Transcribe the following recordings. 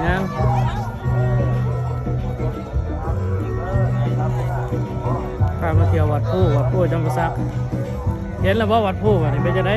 ยังพามาเที่ยววัดผู้จำปาสักเห็นแล้วว่าวัดผู้นี่เป็นจะได้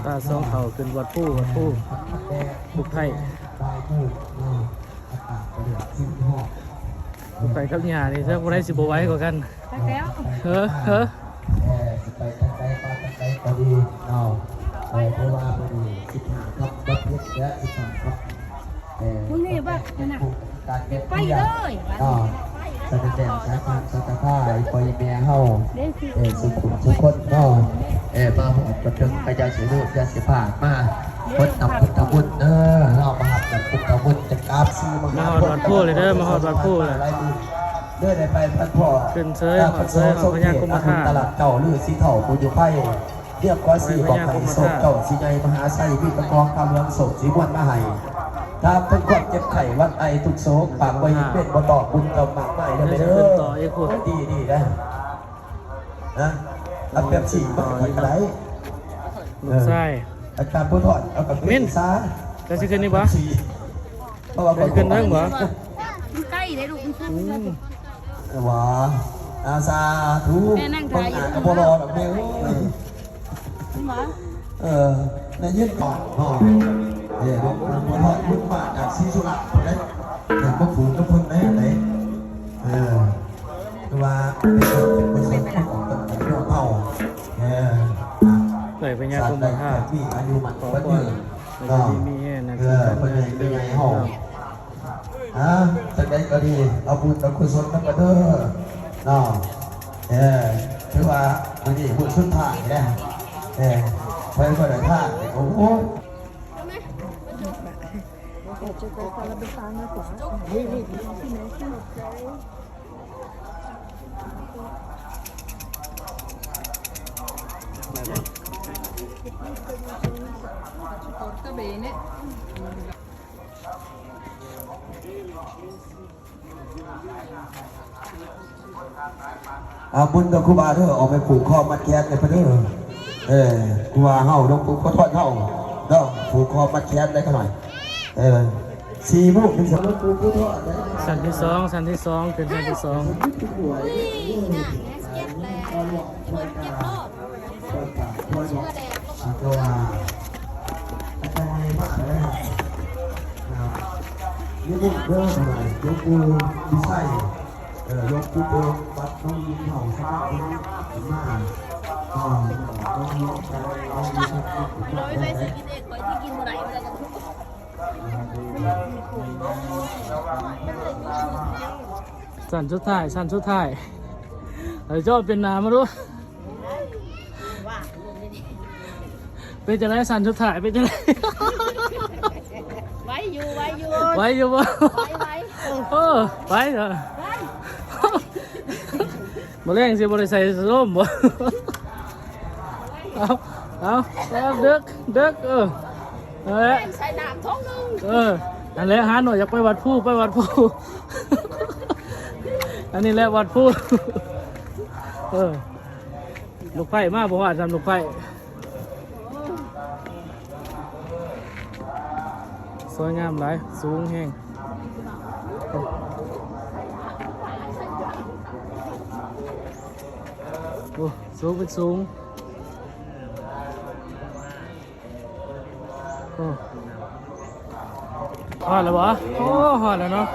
ตาสองเขาขึ้นวัดผู้บุกไทยบุกไทยครับเนี่ยนี่ถ้าคนได้สิบไว้กว่ากันเฮ้อไปตั้งใจปาตั้งใจพอดีเอาเพราะว่าพอดี15ครับบัดเล็กและ15ครับมึงนี่บ้านะไปเลยสแตนสายการสตาร์ท่าไอ้ปอยแม่เฮาสุขุมทุกคนก็มาหอดประทึงไปยาเสียลูกยาเสียผ่านมาพุทธพุทธบุญเรามาหับกับพุทธบุญจะกราบซีมาหอดวัดผู้เลยมาหอดวัดผู้เลยเดินไปพันพ่อขึ้นเซยหอดเซยของพญากุมารตลาดเก่าหรือสีเถาปูอยู่ไพ่เรียกว่าสีบอกไผ่โศกเก่าสีใหญ่มหาไส้พี่ประกองคำเรื่องโศกสีวันมาให้ถ้าเพิ่งความเจ็บไข้วัดไอทุกโศกปากไว้เป็นบ่ตอบบุญเก่ามากมายเลยดีได้นะรับแบบฉี่ก็ไม่ได้ใช่อาการพูดถอดเอากับมิ้นซ่าจะสิขึ้นนี่บ่จะขึ้นเรื่องบ่ใกล้ได้ลูกว้าอาซาทูปังหากระโปรงแบบนี้ในยืดก่อนหลวงพ่อทอดบุญมาจากศรีสุราษฎร์ได้เห็นพวกฝูงก็เพิ่งได้ไหนว่าเป็นคนของตำรวจเผ่าเลยเป็นยาคุมผ้ามีอายุมันก็มีเป็นไงห่อสักได้ก็ดีเอาบุญเอากุศลมาเด้อคือว่าวันนี้บุญสุดท้ายนะไปก็ได้ท่าโอ้โหบุญกับครูบาเด้อออกไปผูกคอมัดแขนในพระเด้อครูบาเฮาลงผูกข้อทอดเฮาเด้อผูกคอมัดแขนได้กันหน่อย4 ลูกถึง3 ลูกผูกข้อทอดสันที่2เป็นสันที่2ตัวอาจารย์มากเลยนี่บุญเด้อหน่อยยกมือดีไซน์ยกมือวัดต้องยิงเข่าสักทีมาต้องยิงกันเอาดีสักทีเราไม่ไปซื้อกินเองไว้ที่กินเมื่อไหร่เวลาจะทุกสันชุดท้ายไอ้เจ้าเป็นนามาดูเป็นจะไรสันชุดท้ายเป็นจะไรไว้อยู่บ่ไว้เหรอบ่เล่งสิบ่ได้ใส่ร่มบ่เอาเด็กใส่น้ำท้องนึงอันนี้หาหน่อยอยากไปวัดผู้อันนี้แหละวัดผู้ลูกไผ่มากผมว่าทำลูกไผ่สวยงามหลายสูงแห้งสูงเป็นสูงหอดแล้ววะหอดแล้วเนาะ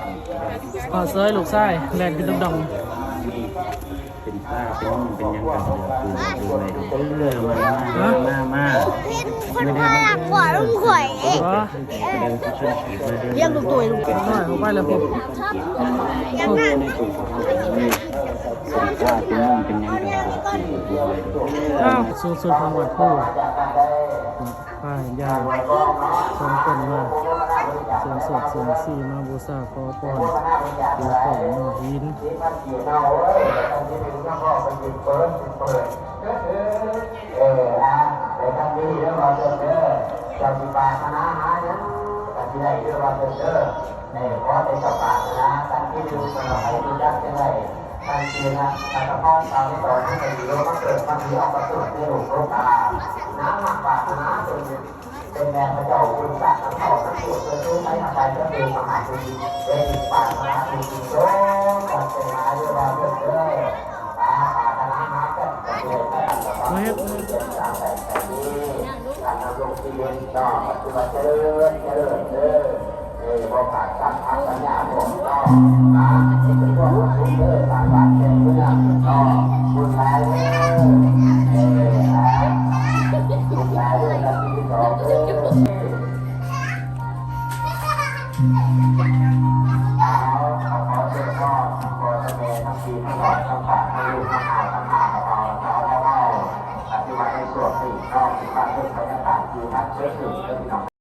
หอดเซยลูกไส้แลนเป็นดำเป็นป้าเป็นยังกันเป็นเรื่องมาคนพาหลักกว่าลุงข่อยเองเลี้ยงลูกตัวลุงเก่งหน่อยเข้าไปแล้วผมยังนั่งเป็นยังกันสุดของวัดผู้ป้ายยาวชมต้นมาก เสียงสดเสียงสีมาบูชาขอพรอยู่ของหม้อหิน ในครั้งนี้เรื่องราวเดิมเจ้าสิบาคณะหาเนี่ยแต่ที่ได้เรื่องราวเดิมในเพราะในเจ้าป่าคณะตั้งที่ดูสนองให้ดูยักษ์ยังไงตั้งที่นะแต่กระเพาะตามที่ต่อที่จะอยู่มาเกิดมาที่ออกมาสุดที่หลวงพ่อตาน้ำหมักป่าคณะเป็นแม่พระเจ้าคุณสัตว์ทั้งสองทั้งตัวเพื่อรู้ใช้ทำไปก็คือมหาบุญเป็นป่าคณะจริงๆโจ้จัดเป็นหาเรื่องราวเดิมป่าคณะหากันจะเกิดได้ตลอด มาเฮ็ด การดำรงชีวิตก็ปัจจุบันเจริญพอขาดการพัฒนาผมก็มาเป็นพวกคุณเด้อต่างบ้านเมืองก็คุณนายคุณนายด้วยนะที่สองเด้อขอเชิญพ่อขอเสด็จทั้งปีทั้งหลอดทั้งปากทั้งลูกทั้งหายทั้งหาทั้งเอาแล้วก็ปัจจุบันในส่วนที่นอกที่บ้านเพื่อนบรรยากาศคือนักเชื่อถือเรื่องน้อง